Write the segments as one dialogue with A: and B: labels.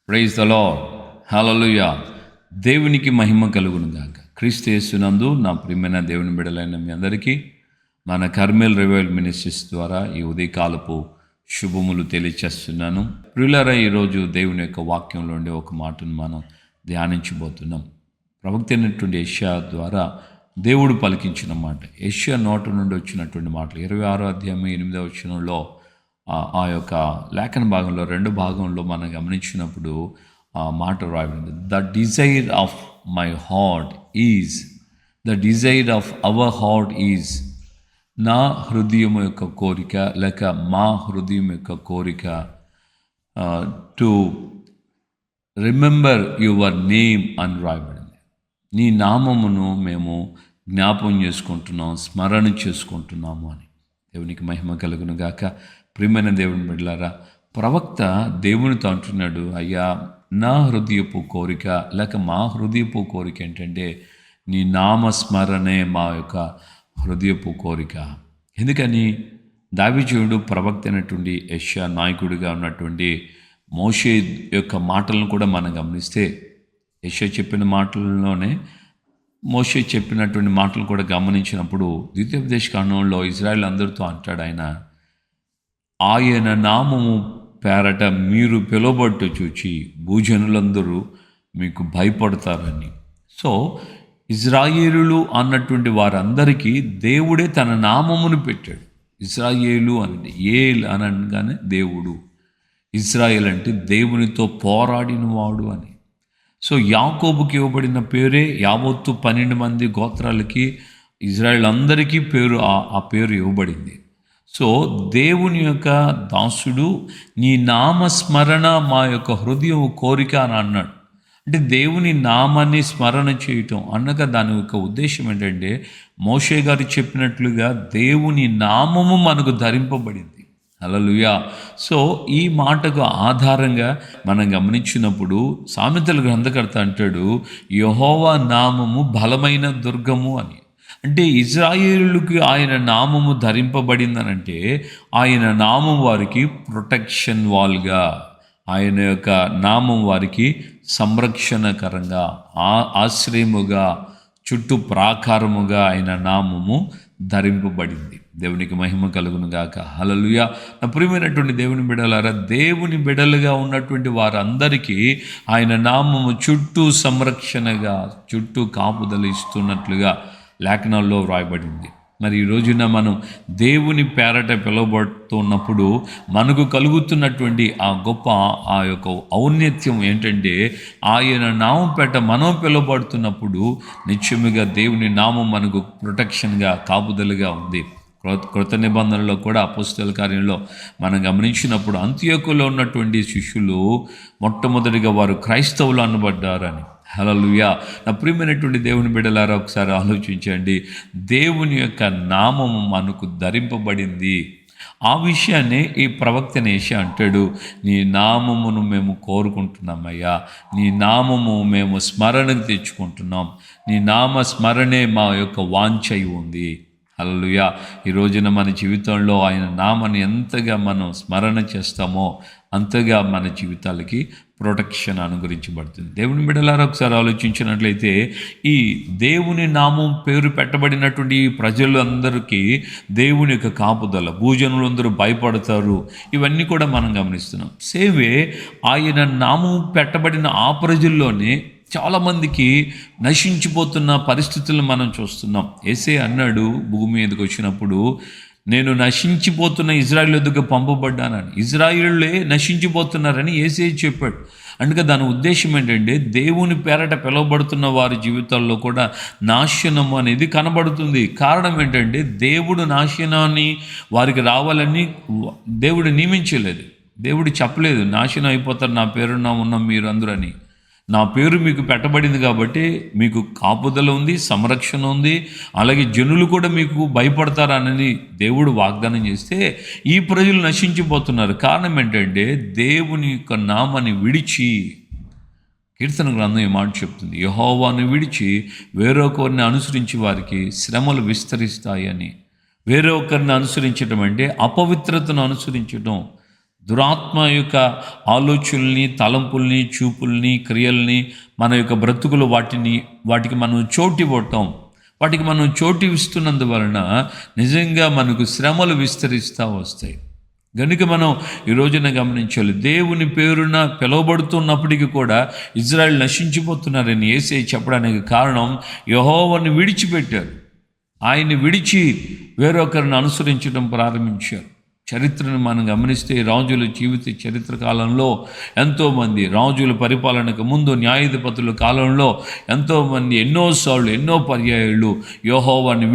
A: Praise the lord. హల్లెలూయా. దేవునికి మహిమ కలుగును గాక. క్రీస్తు యేసునందు నా ప్రియమైన దేవుని బిడ్డలైన మీ అందరికీ మన కర్మేల్ రివైవల్ మినిస్ట్రీస్ ద్వారా ఈ ఉదయకాలపు శుభములు తెలియచేస్తున్నాను. ప్రియులారా, ఈరోజు దేవుని యొక్క వాక్యంలో ఉండే ఒక మాటను మనం ధ్యానించబోతున్నాం. ప్రవక్త అయినటువంటి యెషయా ద్వారా దేవుడు పలికించిన మాట, యెషయా నోట నుండి వచ్చినటువంటి మాటలు 26వ అధ్యాయం 8వ వచనంలో ఆ యొక్క లేఖన భాగంలో 2 భాగంలో మనం గమనించినప్పుడు ఆ మాట రాయబడింది. The desire of my heart is, the desire of our heart is, నా హృదయం యొక్క కోరిక లేక మా హృదయం యొక్క కోరిక టు రిమెంబర్ యువర్ నేమ్ అని రాయబడింది. నీ నామమును మేము జ్ఞాపం చేసుకుంటున్నాం, స్మరణ చేసుకుంటున్నాము అని. దేవునికి మహిమ కలుగును గాక. ప్రియమైన దేవుని బిడ్డలారా, ప్రవక్త దేవునితో అంటున్నాడు, అయ్యా నా హృదయపు కోరిక లేక మా హృదయపు కోరిక ఏంటంటే నీ నామస్మరణే మా యొక్క హృదయపు కోరిక. ఎందుకని దావీదుడు ప్రవక్త అయినటువంటి యెషయా నాయకుడిగా ఉన్నటువంటి మోషే యొక్క మాటలను కూడా మనం గమనిస్తే, యెషయా చెప్పిన మాటల్లోనే మోషే చెప్పినటువంటి మాటలు కూడా గమనించినప్పుడు ద్వితీయోపదేశ కాండంలో ఇజ్రాయెల్ అందరితో అంటాడు, ఆయన నామము పేరట మీరు పిలువబట్టు చూచి భూజనులందరూ మీకు భయపడతారని. సో ఇజ్రాయేలులు అన్నటువంటి వారందరికీ దేవుడే తన నామమును పెట్టాడు. ఇజ్రాయేలు అంటే ఏల్ అనగానే దేవుడు, ఇజ్రాయేల్ అంటే దేవునితో పోరాడినవాడు అని. సో యాకోబుకి ఇవ్వబడిన పేరే యావత్తు 12 మంది గోత్రాలకి ఇజ్రాయేల్ అందరికీ ఆ పేరు ఇవ్వబడింది. సో దేవుని యొక్క దాసుడు, నీ నామస్మరణ మా యొక్క హృదయం కోరిక అని అన్నాడు. అంటే దేవుని నామాన్ని స్మరణ చేయటం అనగా దాని యొక్క ఉద్దేశం ఏంటంటే, మోషే గారు చెప్పినట్లుగా దేవుని నామము మనకు ధరింపబడింది. హల్లెలూయా. సో ఈ మాటకు ఆధారంగా మనం గమనించినప్పుడు సామెతల గ్రంథకర్త అంటాడు, యెహోవా నామము బలమైన దుర్గము అని. అంటే ఇజ్రాయేలుకి ఆయన నామము ధరింపబడిందనంటే ఆయన నామం వారికి ప్రొటెక్షన్ వాల్గా, ఆయన యొక్క నామం వారికి సంరక్షణకరంగా, ఆశ్రయముగా, చుట్టూ ప్రాకారముగా ఆయన నామము ధరింపబడింది. దేవునికి మహిమ కలుగును గాక. హల్లెలూయా. నా ప్రియమైనటువంటి దేవుని బిడ్డలారా, దేవుని బిడ్డలుగా ఉన్నటువంటి వారందరికీ ఆయన నామము చుట్టూ సంరక్షణగా, చుట్టూ కాపుదల ఇస్తున్నట్లుగా లేఖనాల్లో వ్రాయబడింది. మరి ఈ రోజున మనం దేవుని పేరట పిలువబడుతున్నప్పుడు మనకు కలుగుతున్నటువంటి ఆ యొక్క ఔన్నత్యం ఏంటంటే, ఆయన నామం పేట మనం పిలువబడుతున్నప్పుడు నిత్యముగా దేవుని నామం మనకు ప్రొటెక్షన్గా, కాపుదలుగా ఉంది. కృత నిబంధనలో కూడా అపోస్తల కార్యంలో మనం గమనించినప్పుడు అంతియోకులో ఉన్నటువంటి శిష్యులు మొట్టమొదటిగా వారు క్రైస్తవులు అనబడ్డారని. హల్లెలూయా. నా ప్రియమైనటువంటి దేవుని బిడ్డలారా, ఒకసారి ఆలోచించండి. దేవుని యొక్క నామము మనకు ధరింపబడింది. ఆ విషయాన్ని ఈ ప్రవక్త యెషయా అంటాడు, నీ నామమును మేము కోరుకుంటున్నామయ్యా, నీ నామము మేము స్మరణకు తెచ్చుకుంటున్నాం, నీ నామ స్మరణే మా యొక్క వాంఛ ఉంది. హల్లెలూయా. ఈ రోజున మన జీవితంలో ఆయన నామాన్ని ఎంతగా మనం స్మరణ చేస్తామో అంతగా మన జీవితాలకి ప్రొటెక్షన్ అనుగ్రహించబడుతుంది. దేవుని బిడ్డలారా, ఒకసారి ఆలోచించినట్లయితే ఈ దేవుని నామం పేరు పెట్టబడినటువంటి ప్రజలందరికీ దేవుని యొక్క కాపుదల, భూజనులందరూ భయపడతారు, ఇవన్నీ కూడా మనం గమనిస్తున్నాం. సేవే ఆయన నామం పెట్టబడిన ఆ ప్రజల్లోనే చాలామందికి నశించిపోతున్న పరిస్థితులను మనం చూస్తున్నాం. యేసయ్య అన్నాడు, భూమి మీదకి వచ్చినప్పుడు నేను నశించిపోతున్న ఇజ్రాయేల్ ఎదుగు పంపబడ్డానని. ఇజ్రాయేళ్లే నశించిపోతున్నారని యేసయ్య చెప్పాడు. అందుకే దాని ఉద్దేశం ఏంటంటే, దేవుని పేరట పిలువబడుతున్న వారి జీవితాల్లో కూడా నాశనం అనేది కనబడుతుంది. కారణం ఏంటంటే, దేవుడు నాశనాన్ని వారికి రావాలని దేవుడు నియమించలేదు. దేవుడు చెప్పలేదు నాశనం అయిపోతారు నా పేరున్న ఉన్న మీరు అందరూ అని. నా పేరు మీకు పెట్టబడింది కాబట్టి మీకు కాపుదల ఉంది, సంరక్షణ ఉంది, అలాగే జనులు కూడా మీకు భయపడతారని దేవుడు వాగ్దానం చేస్తే ఈ ప్రజలు నశించిపోతున్నారు. కారణం ఏంటంటే, దేవుని యొక్క నామాన్ని విడిచి, కీర్తన గ్రంథం ఈ మాట చెప్తుంది, యెహోవాను విడిచి వేరొకరిని అనుసరించి వారికి శ్రమలు విస్తరిస్తాయని. వేరొకరిని అనుసరించడం అంటే అపవిత్రతను అనుసరించడం, దురాత్మ యొక్క ఆలోచనల్ని, తలంపుల్ని, చూపుల్ని, క్రియల్ని, మన యొక్క బ్రతుకులు వాటికి మనం చోటు ఇవ్వటం, వాటికి మనం చోటు ఇస్తున్నందువలన నిజంగా మనకు శ్రమలు విస్తరిస్తూ వస్తాయి. కనుక మనం ఈ రోజున గమనించాలి, దేవుని పేరున పిలువబడుతున్నప్పటికీ కూడా ఇజ్రాయెల్ నశించిపోతున్నారని యేసయ్య చెప్పడానికి కారణం, యెహోవాను విడిచిపెట్టారు. ఆయన్ని విడిచి వేరొకరిని అనుసరించడం ప్రారంభించారు. చరిత్రను మనం గమనిస్తే రాజుల జీవిత చరిత్ర కాలంలో ఎంతోమంది, రాజుల పరిపాలనకు ముందు న్యాయాధిపతుల కాలంలో ఎంతోమంది ఎన్నోసార్లు, ఎన్నో పర్యాయాలు యెహోవాను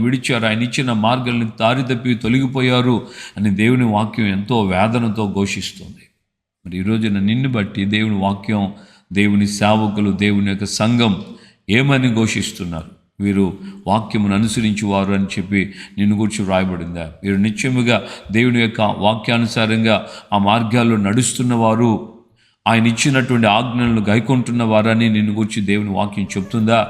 A: విడిచారు, ఆయన ఇచ్చిన మార్గాలను దారితప్పి తొలగిపోయారు అని దేవుని వాక్యం ఎంతో వేదనతో ఘోషిస్తుంది. మరి ఈరోజున నిన్ను బట్టి దేవుని వాక్యం, దేవుని సేవకులు, దేవుని యొక్క సంఘం ఏమని ఘోషిస్తున్నారు? వీరు వాక్యమును అనుసరించేవారు అని చెప్పి నిన్ను గురించి వ్రాయబడిందా? వీరు నిత్యముగా దేవుని యొక్క వాక్యానుసారంగా ఆ మార్గాల్లో నడుస్తున్నవారు, ఆయన ఇచ్చినటువంటి ఆజ్ఞలను గైకొంటున్నవారని నిన్ను గురించి దేవుని వాక్యం చెప్తుందా?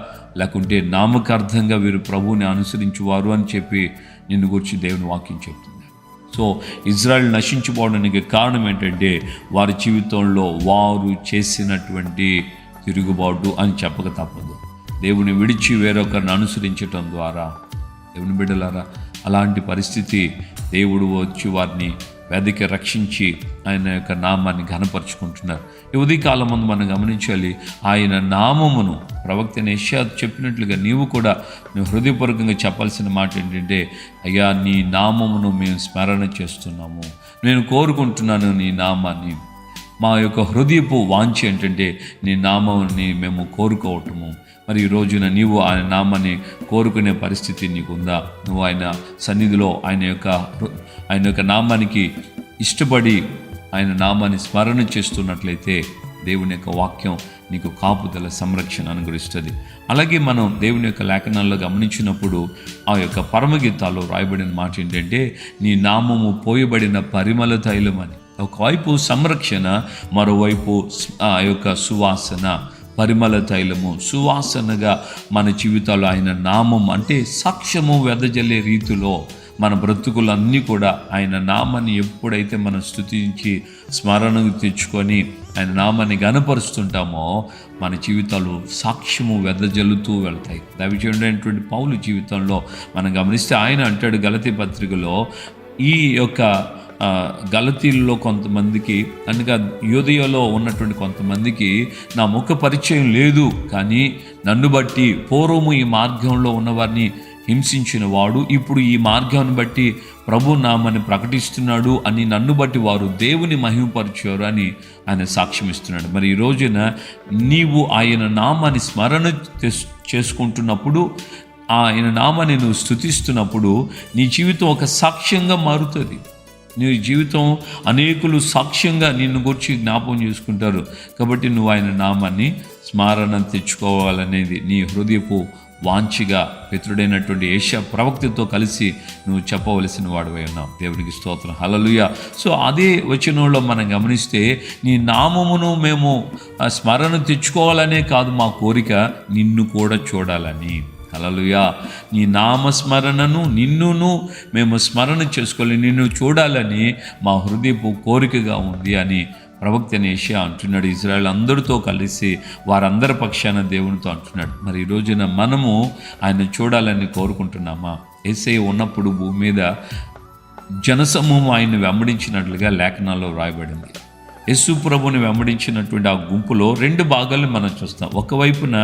A: లేకుంటే నామకార్థంగా వీరు ప్రభువుని అనుసరించేవారు అని చెప్పి నిన్ను గురించి దేవుని వాక్యం చెప్తుందా? సో ఇజ్రాయెల్ నశించిపోవడానికి కారణం ఏంటంటే వారి జీవితంలో వారు చేసినటువంటి తిరుగుబాటు అని చెప్పక తప్పదు. దేవుని విడిచి వేరొకరిని అనుసరించటం ద్వారా, దేవుని బిడ్డలారా, అలాంటి పరిస్థితి దేవుడు వచ్చి వారిని వెదకి రక్షించి ఆయన యొక్క నామాన్ని ఘనపరుచుకుంటున్నారు. ఈ ఉదయకాలం ముందు మనం గమనించాలి, ఆయన నామమును ప్రవక్త యెషయా చెప్పినట్లుగా నీవు కూడా నువ్వు హృదయపూర్వకంగా చెప్పాల్సిన మాట ఏంటంటే, అయ్యా నీ నామమును మేము స్మరణ చేస్తున్నాము, నేను కోరుకుంటున్నాను నీ నామాన్ని. మా యొక్క హృదయపు వాంఛ ఏంటంటే నీ నామాన్ని మేము కోరుకోవటము. మరి ఈ రోజున నీవు ఆయన నామాన్ని కోరుకునే పరిస్థితి నీకు ఉందా? నువ్వు ఆయన సన్నిధిలో ఆయన యొక్క నామానికి ఇష్టపడి ఆయన నామాన్ని స్మరణ చేస్తున్నట్లయితే దేవుని యొక్క వాక్యం నీకు కాపుదల, సంరక్షణ అనుగ్రహిస్తుంది. అలాగే మనం దేవుని యొక్క లేఖనాల్లో గమనించినప్పుడు ఆ యొక్క పరమగీతాల్లో రాయబడిన మాట ఏంటంటే, నీ నామము పోయబడిన పరిమళ తైలం అని. ఒకవైపు సంరక్షణ, మరోవైపు ఆ యొక్క సువాసన, పరిమళ తైలము, సువాసనగా మన జీవితాల్లో ఆయన నామం అంటే సాక్ష్యము వెదజల్లే రీతిలో మన బ్రతుకులన్నీ కూడా ఆయన నామాన్ని ఎప్పుడైతే మనం స్తుతించి స్మరణకు తెచ్చుకొని ఆయన నామాన్ని గణపరుస్తుంటామో మన జీవితాలు సాక్ష్యము వెదజల్లుతూ వెళ్తాయి. దైవజనుడైనటువంటి పౌలు జీవితంలో మనం గమనిస్తే ఆయన అంటాడు గలతీ పత్రికలో, ఈ యొక్క గలతీల్లో కొంతమందికి, అనగా యూదయలో ఉన్నటువంటి కొంతమందికి నా ముఖ పరిచయం లేదు, కానీ నన్ను బట్టి పూర్వము ఈ మార్గంలో ఉన్నవారిని హింసించిన వాడు ఇప్పుడు ఈ మార్గాన్ని బట్టి ప్రభు నామాన్ని ప్రకటిస్తున్నాడు అని నన్ను బట్టి వారు దేవుని మహిమపరిచారు అని ఆయన సాక్ష్యం ఇస్తున్నాడు. మరి ఈ రోజున నీవు ఆయన నామాన్ని స్మరణ చేసుకుంటున్నప్పుడు, ఆయన నామాన్ని నువ్వు స్తుతిస్తున్నప్పుడు నీ జీవితం ఒక సాక్ష్యంగా మారుతుంది. నీ జీవితం అనేకులు సాక్ష్యంగా నిన్ను గురించి జ్ఞాపకం చేసుకుంటారు. కాబట్టి నువ్వు ఆయన నామాన్ని స్మరణ తెచ్చుకోవాలనేది నీ హృదయపు వాంఛగా పితరుడైనటువంటి యెషయా ప్రవక్తతో కలిసి నువ్వు చెప్పవలసిన వాడివై ఉన్నావు. దేవునికి స్తోత్రం, హల్లెలూయా. సో అదే వచనంలో మనం గమనిస్తే, నీ నామమును మేము స్మరణ తెచ్చుకోవాలనే కాదు మా కోరిక, నిన్ను కూడా చూడాలని. హల్లెలూయా. నీ నామస్మరణను, నిన్నును మేము స్మరణ చేసుకోవాలి, నిన్ను చూడాలని మా హృదయపు కోరికగా ఉంది అని ప్రవక్త యెషయా అంటున్నాడు. ఇజ్రాయెల్ అందరితో కలిసి వారందరి పక్షాన దేవునితో అంటున్నాడు. మరి ఈ రోజున మనము ఆయన చూడాలని కోరుకుంటున్నామా? యేసయ్య ఉన్నప్పుడు భూమి మీద జనసమూహం ఆయన్ని వెంబడించినట్లుగా లేఖనాల్లో రాయబడింది. యేసు ప్రభుని వెంబడించినటువంటి ఆ గుంపులో రెండు భాగాలు మనం చూస్తాం. ఒకవైపున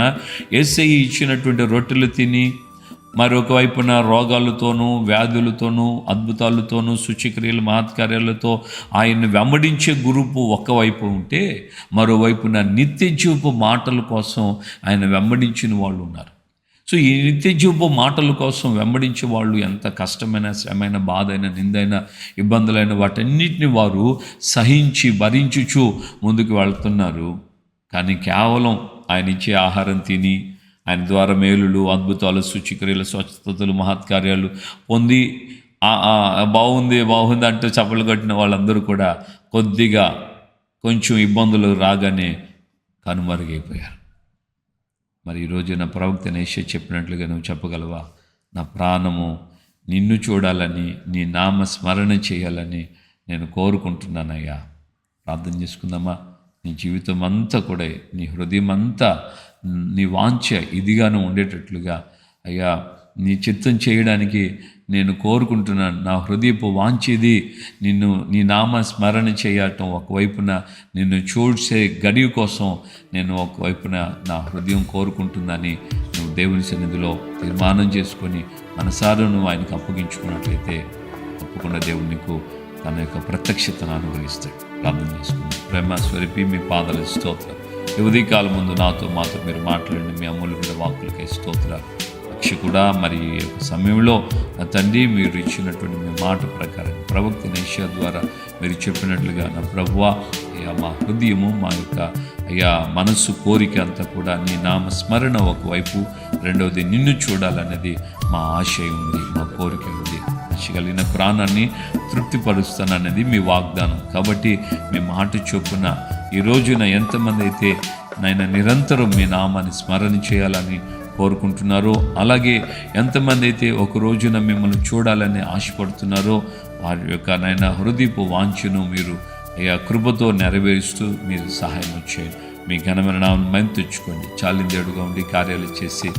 A: యేసయ్య ఇచ్చినటువంటి రొట్టెలు తిని, మరొక వైపున రోగాలతోనూ, వ్యాధులతోనూ, అద్భుతాలతోనూ, సూచక్రియలు, మహత్కార్యాలతో ఆయన్ని వెంబడించే గ్రూపు ఒకవైపు ఉంటే, మరోవైపున నిత్య జీవపు మాటల కోసం ఆయన వెంబడించిన వాళ్ళు ఉన్నారు. సో ఈ నిత్య జీవపు మాటల కోసం వెంబడించే వాళ్ళు ఎంత కష్టమైన, శ్రమైన, బాధైన, నిందైన, ఇబ్బందులైన వాటన్నిటిని వారు సహించి భరించుచు ముందుకు వెళ్తున్నారు. కానీ కేవలం ఆయన ఇచ్చే ఆహారం తిని, ఆయన ద్వారా మేలులు, అద్భుతాలు, సూచక్రియలు, స్వచ్ఛతలు, మహత్కార్యాలు పొంది బాగుంది అంటూ చప్పలు కట్టిన వాళ్ళందరూ కూడా కొంచెం ఇబ్బందులు రాగానే కనుమరుగైపోయారు. మరి ఈరోజు నా ప్రవక్త యెషయా చెప్పినట్లుగా నువ్వు చెప్పగలవా? నా ప్రాణము నిన్ను చూడాలని, నీ నామ స్మరణ చేయాలని నేను కోరుకుంటున్నానయ్యా. ప్రార్థన చేసుకుందామా? నీ జీవితం అంతా కూడా, నీ హృదయం అంతా నీ వాంఛ ఇదిగాను ఉండేటట్లుగా, అయ్యా నీ చిత్తం చేయడానికి నేను కోరుకుంటున్నాను. నా హృదయపు వాంఛిది నీ నామ స్మరణ చేయటం ఒకవైపున, నిన్ను చూసే గడియ కోసం నేను ఒకవైపున నా హృదయం కోరుకుంటుందని నువ్వు దేవుని సన్నిధిలో తీర్మానం చేసుకొని మనసారా నువ్వు ఆయనకు అప్పగించుకున్నట్లయితే తప్పకుండా దేవుడు నీకు తన యొక్క ప్రత్యక్షతను అనుగ్రహిస్తాడు. ప్రార్థన చేసుకుని ప్రేమ స్వరూపి మీ పాదాల స్తోత్రం. ఈ ఉదయకాలం ముందు మాతో మీరు మాట్లాడిన మీ అమూల్యమైన వాక్కులకై స్తోత్రాలు. రక్షకుడా, మరి ఈ సమయంలో నా తండ్రి మీరు ఇచ్చినటువంటి మీ మాట ప్రకారం ప్రవక్త యెషయా ద్వారా మీరు చెప్పినట్లుగా నా ప్రభువా, అయ్యా మా హృదయము, మా యొక్క అయ్యా మనస్సు, కోరిక అంతా కూడా నీ నామస్మరణ ఒకవైపు, రెండవది నిన్ను చూడాలనేది మా ఆశయం ఉంది, మా కోరిక ఉంది. కలిగిన ప్రాణాన్ని తృప్తిపరుస్తానన్నది మీ వాగ్దానం. కాబట్టి మీ మాట చొప్పున ఈ రోజున ఎంతమంది అయితే నాయన నిరంతరం మీ నామాన్ని స్మరణ చేయాలని కోరుకుంటున్నారో, అలాగే ఎంతమంది అయితే ఒక రోజున మిమ్మల్ని చూడాలని ఆశపడుతున్నారో వారి యొక్క నాయన హృదయపు వాంఛను మీరు అయ్యా కృపతో నెరవేరుస్తూ మీరు సహాయం వచ్చేయండి. మీ ఘనమైన నామమును మహిమ తెచ్చుకోండి. చాలిందేడుగా ఉండి కార్యాలు చేసి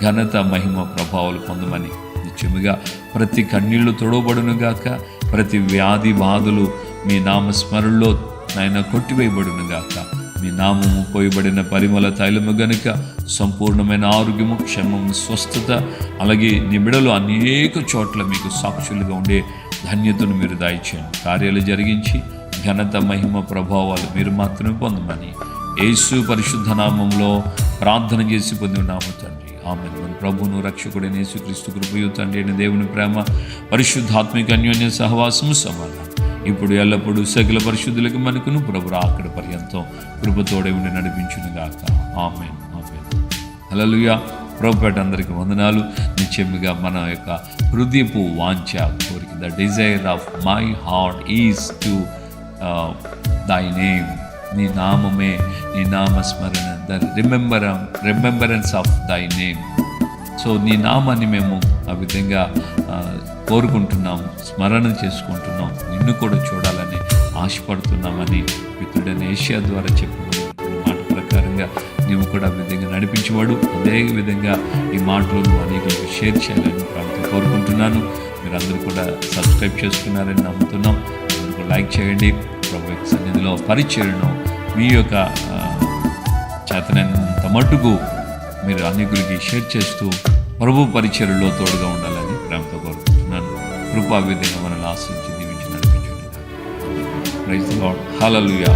A: ఘనత, మహిమ, ప్రభావాలు పొందమని నిత్యముగా ప్రతి కన్నీళ్లు తొడవబడునుగాక, ప్రతి వ్యాధి బాధలు మీ నామస్మరణలో నాయన కొట్టివేయబడునుగాక. మీ నామము పోయబడిన పరిమళ తైలము గనుక సంపూర్ణమైన ఆరోగ్యము, క్షేమము, స్వస్థత, అలాగే నీ బిడ్డలు అనేక చోట్ల మీకు సాక్షులుగా ఉండే ధన్యతను మీరు దయచేయండి. కార్యాలు జరిగించి ఘనత, మహిమ, ప్రభావాలు మీరు మాత్రమే పొందమని యేసు పరిశుద్ధ నామంలో ప్రార్థన చేసి పొంది ఉన్నాము తండ్రి. ఆమేన్. మన ప్రభువును రక్షకుడైన యేసుక్రీస్తు కృపయు తండ్రి అయిన దేవుని ప్రేమ, పరిశుద్ధాత్మిక అన్యోన్య సహవాసము, సమాధానం ఇప్పుడు ఎల్లప్పుడూ సకల పరిశుద్ధులకు మనకును ప్రభు అక్కడ పర్యంతం కృపతోడే ఉండి నడిపించునుగాక. ఆమేన్. ఆమేన్. హల్లెలూయా. ప్రభుపేట అందరికీ వందనాలు. నిత్యముగా మన యొక్క హృదయపు వాంఛ, కోరిక, the desire of my heart is to దై నేమ్. నీ నామమే, నీ నామస్మరణ, ద రిమెంబరెన్స్ ఆఫ్ దై నేమ్. సో నీ నామాన్ని మేము ఆ విధంగా కోరుకుంటున్నాము, స్మరణ చేసుకుంటున్నాం, నిన్ను కూడా చూడాలని ఆశపడుతున్నామని మిత్రుడైన యెషయా ద్వారా చెప్పిన మాట ప్రకారంగా నీవు కూడా ఆ విధంగా నడిపించేవాడు. అదే విధంగా ఈ మాటలను అనేకులకు షేర్ చేయాలని ప్రాంతం కోరుకుంటున్నాను. మీరందరూ కూడా సబ్స్క్రైబ్ చేసుకున్నారని నమ్ముతున్నాం. అందరూ కూడా లైక్ చేయండి. ప్రభు సన్నిధిలో పరిచయను మీ యొక్క చేతనంత మట్టుకు మీరు అనేకులకి షేర్ చేస్తూ ప్రభు పరిచర్యలో తోడుగా ఉండాలని ప్రేమతో కోరుకుంటున్నాను. కృపా విధంగా మనల్ని ఆశించి దీవించి నడిపించండి. Praise the lord. హల్లెలూయా.